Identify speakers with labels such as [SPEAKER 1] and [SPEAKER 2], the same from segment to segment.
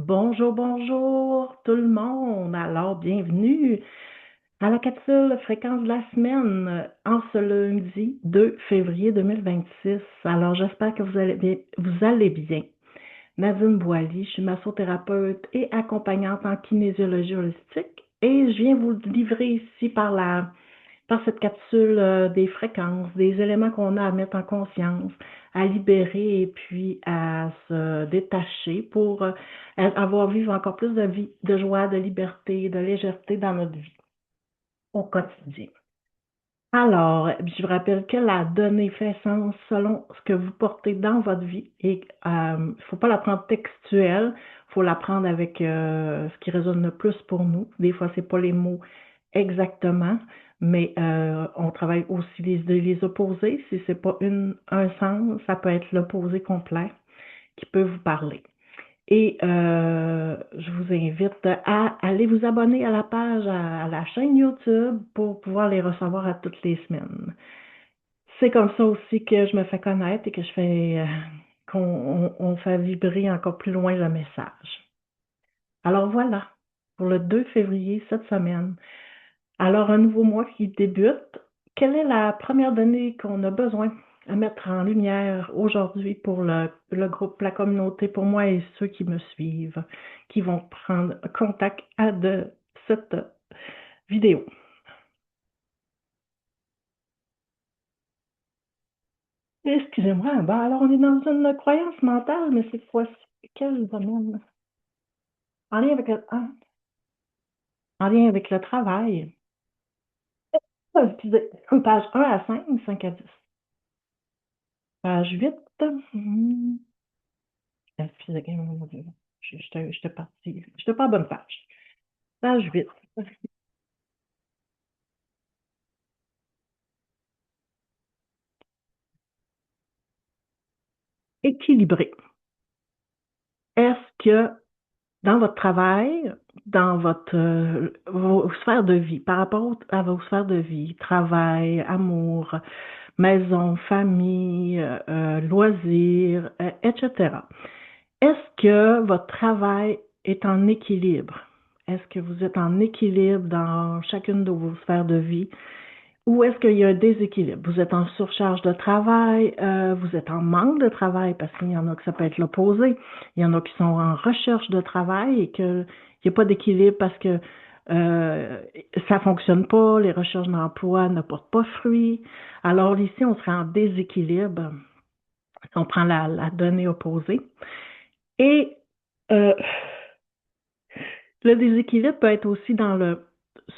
[SPEAKER 1] Bonjour, bonjour tout le monde. Alors, bienvenue à la capsule fréquence de la semaine en ce lundi 2 février 2026. Alors, j'espère que vous allez bien. Vous allez bien. Nadine Boily, je suis massothérapeute et accompagnante en kinésiologie holistique et je viens vous livrer ici par cette capsule des fréquences, des éléments qu'on a à mettre en conscience, à libérer et puis à se détacher pour avoir vivre encore plus de vie, de joie, de liberté, de légèreté dans notre vie au quotidien. Alors, je vous rappelle que la donnée fait sens selon ce que vous portez dans votre vie et il ne faut pas la prendre textuelle, il faut la prendre avec ce qui résonne le plus pour nous. Des fois, c'est pas les mots exactement, mais on travaille aussi les opposés. Si c'est pas un sens, ça peut être l'opposé complet qui peut vous parler. Et je vous invite à aller vous abonner à la page, à la chaîne YouTube pour pouvoir les recevoir à toutes les semaines. C'est comme ça aussi que je me fais connaître et que je fais qu'on fait vibrer encore plus loin le message. Alors voilà, pour le 2 février cette semaine. Alors, un nouveau mois qui débute. Quelle est la première donnée qu'on a besoin à mettre en lumière aujourd'hui pour le groupe, la communauté, pour moi et ceux qui me suivent, qui vont prendre contact de cette vidéo? Excusez-moi, ben alors on est dans une croyance mentale, mais cette fois-ci, quel domaine? En lien avec en lien avec le travail. Excusez, page 1 à 5, 5 à 10. Page 8. Excusez, j'étais partie. J'étais pas à bonne page. Page 8. Équilibré. Est-ce que dans votre travail, dans vos sphères de vie, par rapport à vos sphères de vie, travail, amour, maison, famille, loisirs, etc., est-ce que votre travail est en équilibre? Est-ce que vous êtes en équilibre dans chacune de vos sphères de vie? Ou est-ce qu'il y a un déséquilibre? Vous êtes en surcharge de travail, vous êtes en manque de travail, parce qu'il y en a que ça peut être l'opposé. Il y en a qui sont en recherche de travail et qu'il n'y a pas d'équilibre parce que euh, ça ne fonctionne pas, les recherches d'emploi ne portent pas fruit. Alors ici, on serait en déséquilibre. On prend la donnée opposée. Et euh, le déséquilibre peut être aussi dans le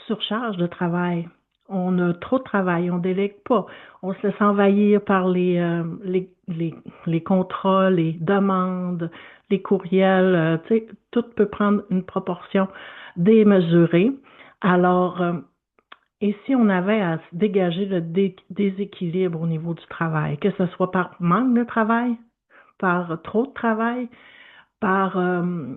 [SPEAKER 1] surcharge de travail. On a trop de travail, on ne délègue pas. On se laisse envahir par les contrats, les demandes, les courriels. Tu sais, tout peut prendre une proportion démesurée. Alors, et si on avait à se dégager le déséquilibre au niveau du travail, que ce soit par manque de travail, par trop de travail, par euh,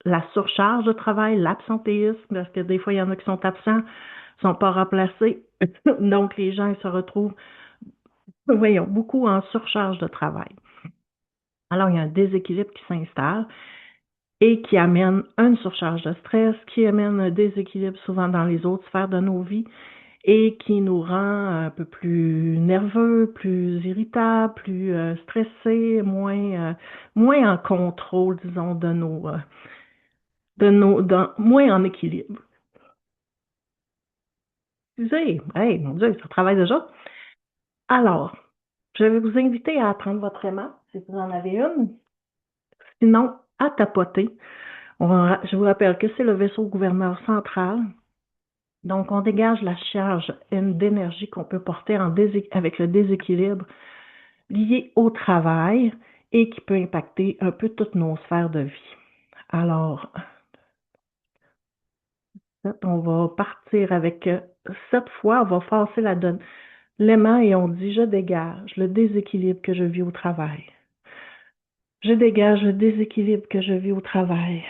[SPEAKER 1] la surcharge de travail, l'absentéisme, parce que des fois, il y en a qui sont absents, ne sont pas remplacés. Donc, les gens ils se retrouvent, voyons, beaucoup en surcharge de travail. Alors, il y a un déséquilibre qui s'installe et qui amène une surcharge de stress, qui amène un déséquilibre souvent dans les autres sphères de nos vies et qui nous rend un peu plus nerveux, plus irritables, plus stressés, moins en contrôle, disons, moins en équilibre. Excusez, hey, mon Dieu, ça travaille déjà. Alors, je vais vous inviter à prendre votre aimant, si vous en avez une, sinon à tapoter. Je vous rappelle que c'est le vaisseau gouverneur central. Donc, on dégage la charge d'énergie qu'on peut porter avec le déséquilibre lié au travail et qui peut impacter un peu toutes nos sphères de vie. Alors, on va partir avec cette fois, on va passer l'aimant et on dit je dégage le déséquilibre que je vis au travail. Je dégage le déséquilibre que je vis au travail.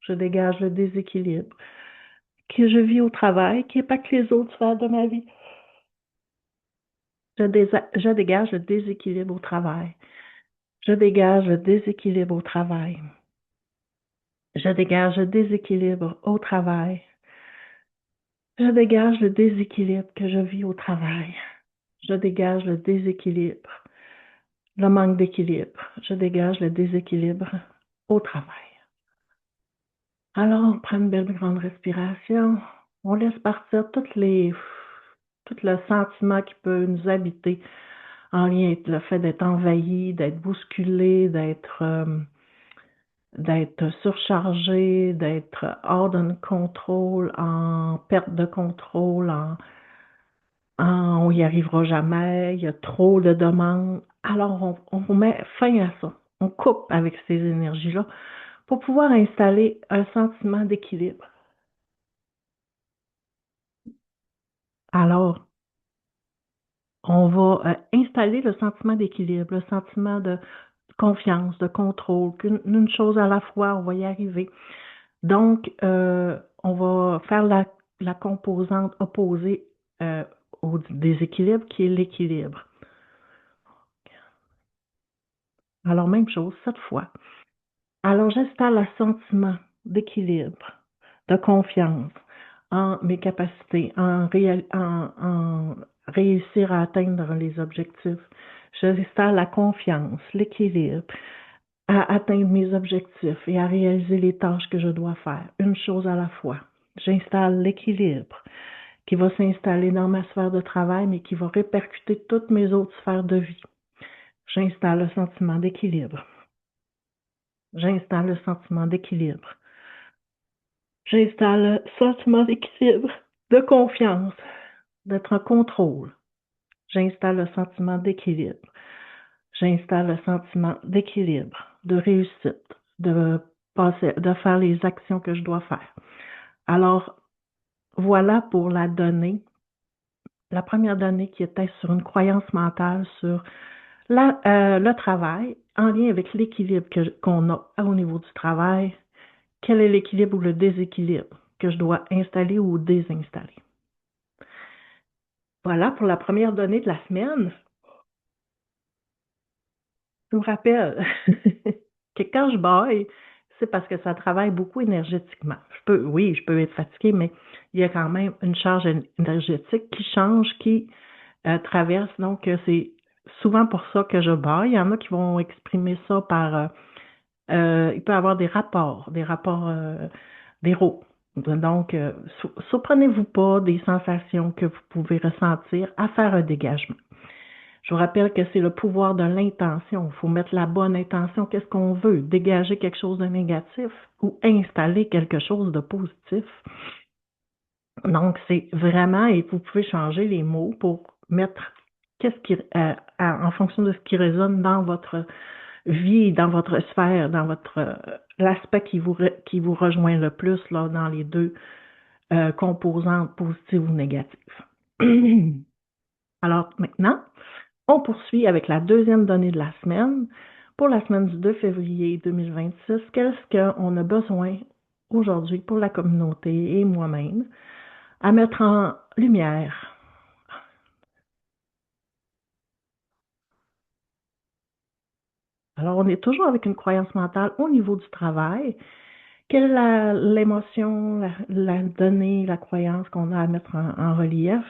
[SPEAKER 1] Je dégage le déséquilibre que je vis au travail qui impacte les autres sphères de ma vie. Je dégage le déséquilibre au travail. Je dégage le déséquilibre au travail. Je dégage le déséquilibre au travail. Je dégage le déséquilibre que je vis au travail. Je dégage le déséquilibre, le manque d'équilibre. Je dégage le déséquilibre au travail. Alors, on prend une belle grande respiration. On laisse partir tout le sentiment qui peut nous habiter en lien avec le fait d'être envahi, d'être bousculé, d'être surchargé, d'être hors de notre contrôle, en perte de contrôle, on n'y arrivera jamais, il y a trop de demandes. Alors, on met fin à ça. On coupe avec ces énergies-là pour pouvoir installer un sentiment d'équilibre. Alors, on va installer le sentiment d'équilibre, le sentiment de confiance, de contrôle, qu'une chose à la fois, on va y arriver. Donc, on va faire la composante opposée au déséquilibre, qui est l'équilibre. Alors, même chose, cette fois. Alors, j'installe un sentiment d'équilibre, de confiance en mes capacités, en réussir à atteindre les objectifs. J'installe la confiance, l'équilibre, à atteindre mes objectifs et à réaliser les tâches que je dois faire, une chose à la fois. J'installe l'équilibre qui va s'installer dans ma sphère de travail, mais qui va répercuter toutes mes autres sphères de vie. J'installe le sentiment d'équilibre. J'installe le sentiment d'équilibre. J'installe le sentiment d'équilibre, de confiance, d'être en contrôle. J'installe le sentiment d'équilibre. J'installe le sentiment d'équilibre, de réussite, de faire les actions que je dois faire. Alors, voilà pour la donnée, la première donnée qui était sur une croyance mentale sur le travail en lien avec l'équilibre qu'on a au niveau du travail. Quel est l'équilibre ou le déséquilibre que je dois installer ou désinstaller? Voilà pour la première donnée de la semaine. Je me rappelle que quand je baille, c'est parce que ça travaille beaucoup énergétiquement. Oui, je peux être fatiguée, mais il y a quand même une charge énergétique qui change, qui traverse. Donc, c'est souvent pour ça que je baille. Il y en a qui vont exprimer ça par... il peut y avoir des rapports d'héros. Donc, surprenez-vous pas des sensations que vous pouvez ressentir à faire un dégagement. Je vous rappelle que c'est le pouvoir de l'intention. Il faut mettre la bonne intention. Qu'est-ce qu'on veut? Dégager quelque chose de négatif ou installer quelque chose de positif. Donc, c'est vraiment, et vous pouvez changer les mots pour mettre en fonction de ce qui résonne dans votre vie, dans votre sphère, dans l'aspect qui vous rejoint le plus là, dans les deux composantes positives ou négatives. Alors maintenant, on poursuit avec la deuxième donnée de la semaine. Pour la semaine du 2 février 2026, qu'est-ce qu'on a besoin aujourd'hui pour la communauté et moi-même à mettre en lumière? Alors, on est toujours avec une croyance mentale au niveau du travail. Quelle est l'émotion, la donnée, la croyance qu'on a à mettre en relief,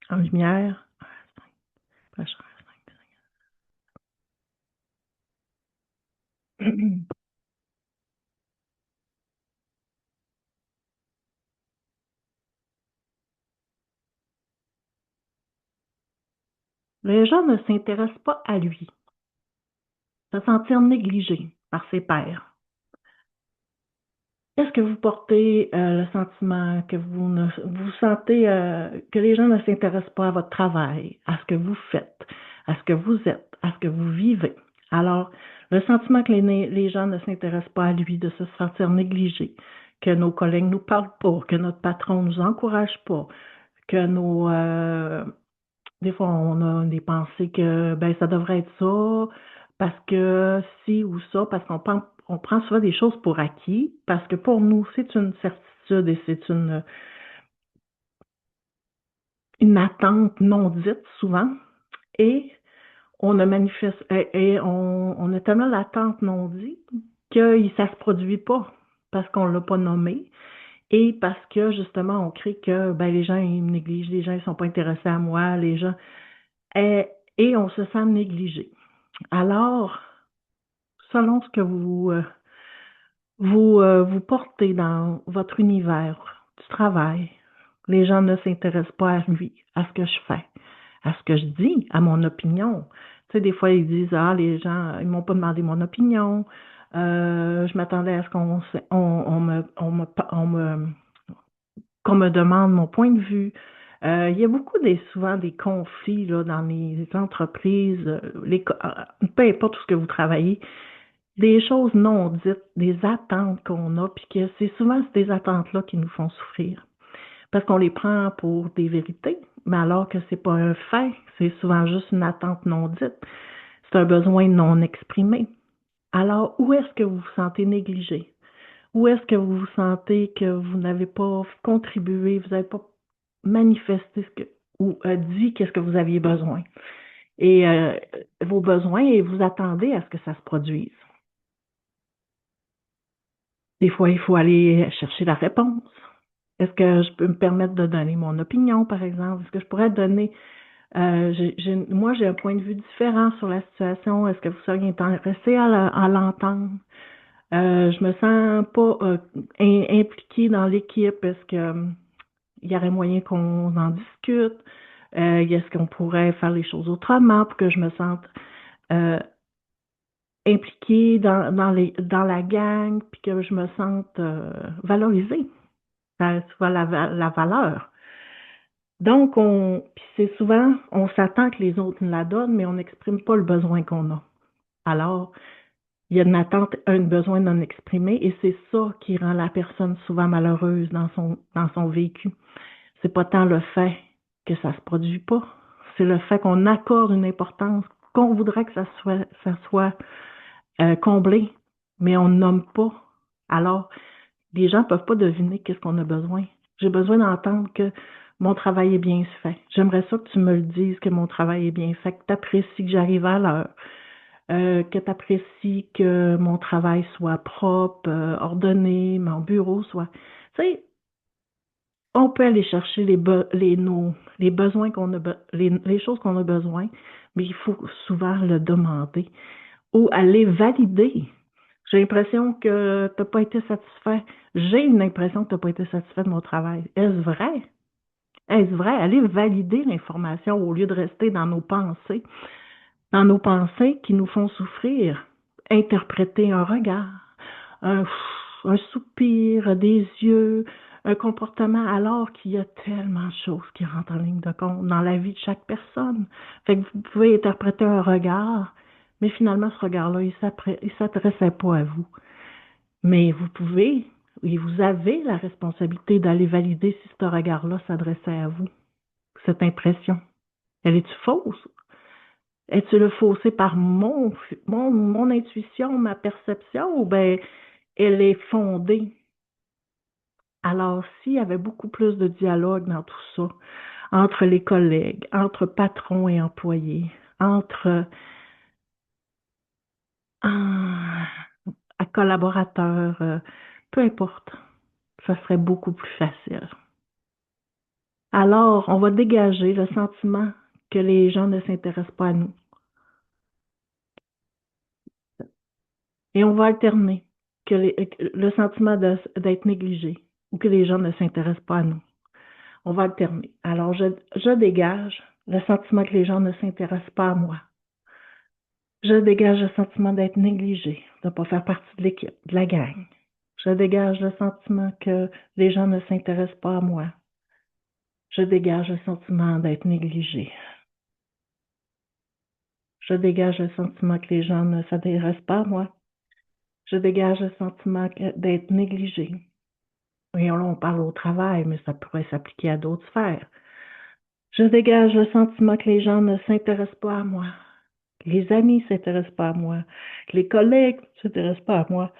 [SPEAKER 1] en lumière? Les gens ne s'intéressent pas à lui, se sentir négligé par ses pairs. Est-ce que vous portez le sentiment que vous sentez que les gens ne s'intéressent pas à votre travail, à ce que vous faites, à ce que vous êtes, à ce que vous vivez? Alors, le sentiment que les gens ne s'intéressent pas à lui, de se sentir négligé, que nos collègues ne nous parlent pas, que notre patron ne nous encourage pas, que des fois, on a des pensées que ben ça devrait être ça, parce que ci ou ça, parce on prend souvent des choses pour acquis, parce que pour nous, c'est une certitude et c'est une attente non dite souvent. Et on ne manifeste et on a tellement l'attente non dit que ça se produit pas parce qu'on l'a pas nommé et parce que justement on crée que ben, les gens ils me négligent, les gens ils sont pas intéressés à moi, les gens et, et on se sent négligé. Alors, selon ce que vous portez dans votre univers du travail, les gens ne s'intéressent pas à lui, à ce que je fais, à ce que je dis, à mon opinion. Tu sais, des fois, ils disent, ah, les gens, ils m'ont pas demandé mon opinion. Je m'attendais à ce qu'on me demande mon point de vue. Il y a souvent des conflits là, dans les entreprises, peu importe où ce que vous travaillez, des choses non dites, des attentes qu'on a, puis que c'est souvent ces attentes-là qui nous font souffrir. Parce qu'on les prend pour des vérités, mais alors que c'est pas un fait, c'est souvent juste une attente non dite. C'est un besoin non exprimé. Alors, où est-ce que vous vous sentez négligé? Où est-ce que vous vous sentez que vous n'avez pas contribué, vous n'avez pas manifesté ou dit qu'est-ce que vous aviez besoin? Et vos besoins, et vous attendez à ce que ça se produise. Des fois, il faut aller chercher la réponse. Est-ce que je peux me permettre de donner mon opinion, par exemple? Est-ce que je pourrais donner... moi, j'ai un point de vue différent sur la situation. Est-ce que vous seriez intéressé à l'entendre? Je me sens pas impliquée dans l'équipe. Est-ce que il y aurait moyen qu'on en discute? Est-ce qu'on pourrait faire les choses autrement pour que je me sente euh, impliquée dans la gang puis que je me sente valorisée? Ça soit la valeur. Donc, puis c'est souvent, on s'attend que les autres nous la donnent, mais on n'exprime pas le besoin qu'on a. Alors, il y a une attente, un besoin non exprimé, et c'est ça qui rend la personne souvent malheureuse dans son vécu. C'est pas tant le fait que ça se produit pas, c'est le fait qu'on accorde une importance, qu'on voudrait que ça soit comblé, mais on ne nomme pas. Alors, les gens ne peuvent pas deviner qu'est-ce qu'on a besoin. J'ai besoin d'entendre que mon travail est bien fait. J'aimerais ça que tu me le dises, que mon travail est bien fait, que tu apprécies que j'arrive à l'heure, que tu apprécies que mon travail soit propre, ordonné, mon bureau soit... Tu sais, on peut aller chercher les besoins qu'on a, les choses qu'on a besoin, mais il faut souvent le demander ou aller valider. J'ai l'impression que tu n'as pas été satisfait. J'ai une impression que tu n'as pas été satisfait de mon travail. Est-ce vrai? Est-ce vrai? Aller valider l'information au lieu de rester dans nos pensées qui nous font souffrir. Interpréter un regard, un, un soupir, des yeux, un comportement, alors qu'il y a tellement de choses qui rentrent en ligne de compte dans la vie de chaque personne. Fait que vous pouvez interpréter un regard, mais finalement, ce regard-là, il ne s'adressait pas à vous. Mais vous pouvez, et vous avez la responsabilité d'aller valider si ce regard-là s'adressait à vous. Cette impression. Elle est-tu fausse? Es-tu le faussé par mon intuition, ma perception, ou bien elle est fondée? Alors, s'il y avait beaucoup plus de dialogue dans tout ça, entre les collègues, entre patrons et employés, entre collaborateurs, peu importe, ça serait beaucoup plus facile. Alors, on va dégager le sentiment que les gens ne s'intéressent pas à nous. Et on va alterner le sentiment d'être négligé ou que les gens ne s'intéressent pas à nous. On va alterner. Alors, je dégage le sentiment que les gens ne s'intéressent pas à moi. Je dégage le sentiment d'être négligé, de ne pas faire partie de l'équipe, de la gang. Je dégage le sentiment que les gens ne s'intéressent pas à moi. Je dégage le sentiment d'être négligé. Je dégage le sentiment que les gens ne s'intéressent pas à moi. Je dégage le sentiment d'être négligé. Et là, on parle au travail, mais ça pourrait s'appliquer à d'autres sphères. Je dégage le sentiment que les gens ne s'intéressent pas à moi, que les amis ne s'intéressent pas à moi, que les collègues ne s'intéressent pas à moi.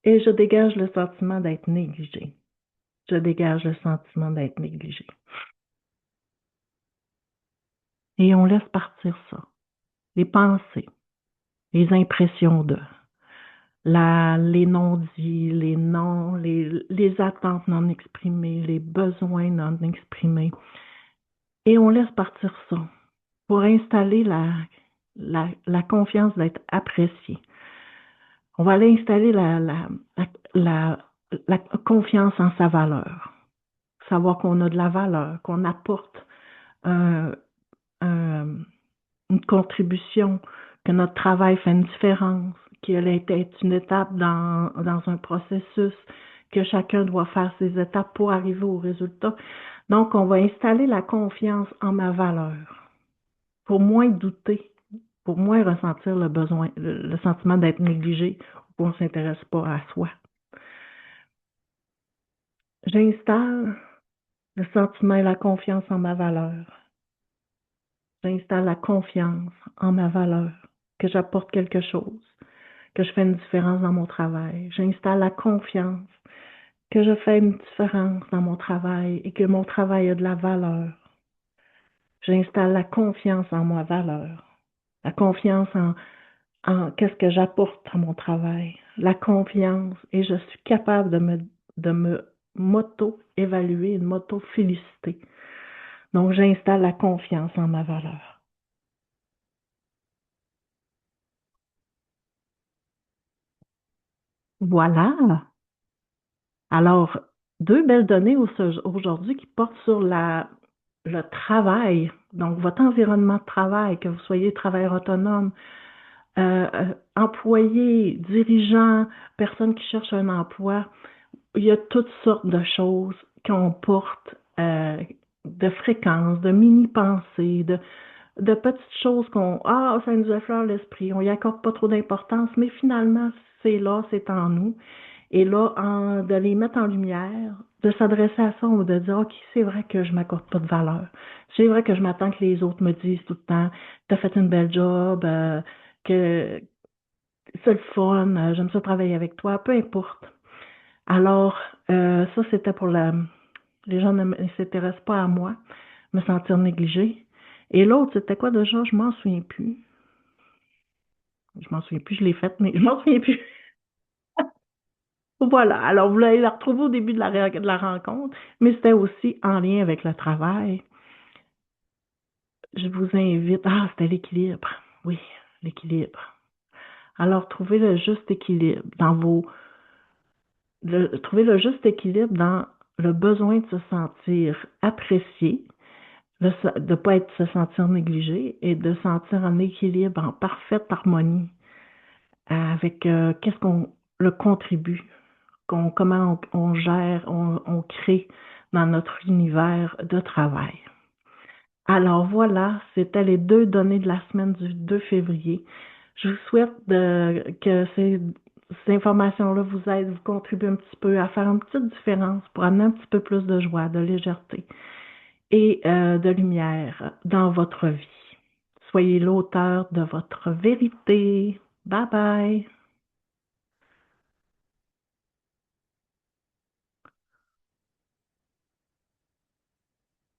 [SPEAKER 1] Et je dégage le sentiment d'être négligé. Je dégage le sentiment d'être négligé. et on laisse partir ça. Les pensées, les impressions de, les non-dits, les non, les attentes non exprimées, les besoins non exprimés. Et on laisse partir ça pour installer la confiance d'être apprécié. On va aller installer la, la confiance en sa valeur. Savoir qu'on a de la valeur, qu'on apporte un, un, une contribution, que notre travail fait une différence, qu'elle est une étape dans un processus, que chacun doit faire ses étapes pour arriver au résultat. Donc, on va installer la confiance en ma valeur pour moins douter, pour moins ressentir le besoin, le sentiment d'être négligé ou qu'on ne s'intéresse pas à soi. J'installe le sentiment et la confiance en ma valeur. J'installe la confiance en ma valeur, que j'apporte quelque chose, que je fais une différence dans mon travail. J'installe la confiance que je fais une différence dans mon travail et que mon travail a de la valeur. J'installe la confiance en ma valeur, la confiance en qu'est-ce que j'apporte à mon travail, la confiance et je suis capable de me m'auto-évaluer, de m'auto-féliciter. Donc, j'installe la confiance en ma valeur. Voilà. Alors, deux belles données aujourd'hui qui portent sur le travail, donc votre environnement de travail, que vous soyez travailleur autonome, employé, dirigeant, personne qui cherche un emploi. Il y a toutes sortes de choses qu'on porte, de fréquences, de mini-pensées, de petites choses ça nous effleure l'esprit, on y accorde pas trop d'importance, mais finalement, c'est là, c'est en nous. Et là, de les mettre en lumière, de s'adresser à ça ou de dire, OK, c'est vrai que je m'accorde pas de valeur. C'est vrai que je m'attends que les autres me disent tout le temps, t'as fait une belle job, que c'est le fun, j'aime ça travailler avec toi, peu importe. Alors, ça, c'était pour les gens ne s'intéressent pas à moi, me sentir négligée. Et l'autre, c'était quoi déjà? Je m'en souviens plus. Je m'en souviens plus, je l'ai faite, mais je m'en souviens plus. Voilà. Alors, vous l'allez la retrouver au début de la rencontre, mais c'était aussi en lien avec le travail. Je vous invite. Ah, c'était l'équilibre. Oui, l'équilibre. Alors, trouvez le juste équilibre dans le besoin de se sentir apprécié, de ne pas se sentir négligé et de sentir en équilibre, en parfaite harmonie avec qu'est-ce qu'on le contribue, comment on gère, on crée dans notre univers de travail. Alors voilà, c'était les deux données de la semaine du 2 février. Je vous souhaite que ces informations-là vous aident, vous contribuent un petit peu à faire une petite différence pour amener un petit peu plus de joie, de légèreté et de lumière dans votre vie. Soyez l'auteur de votre vérité. Bye bye.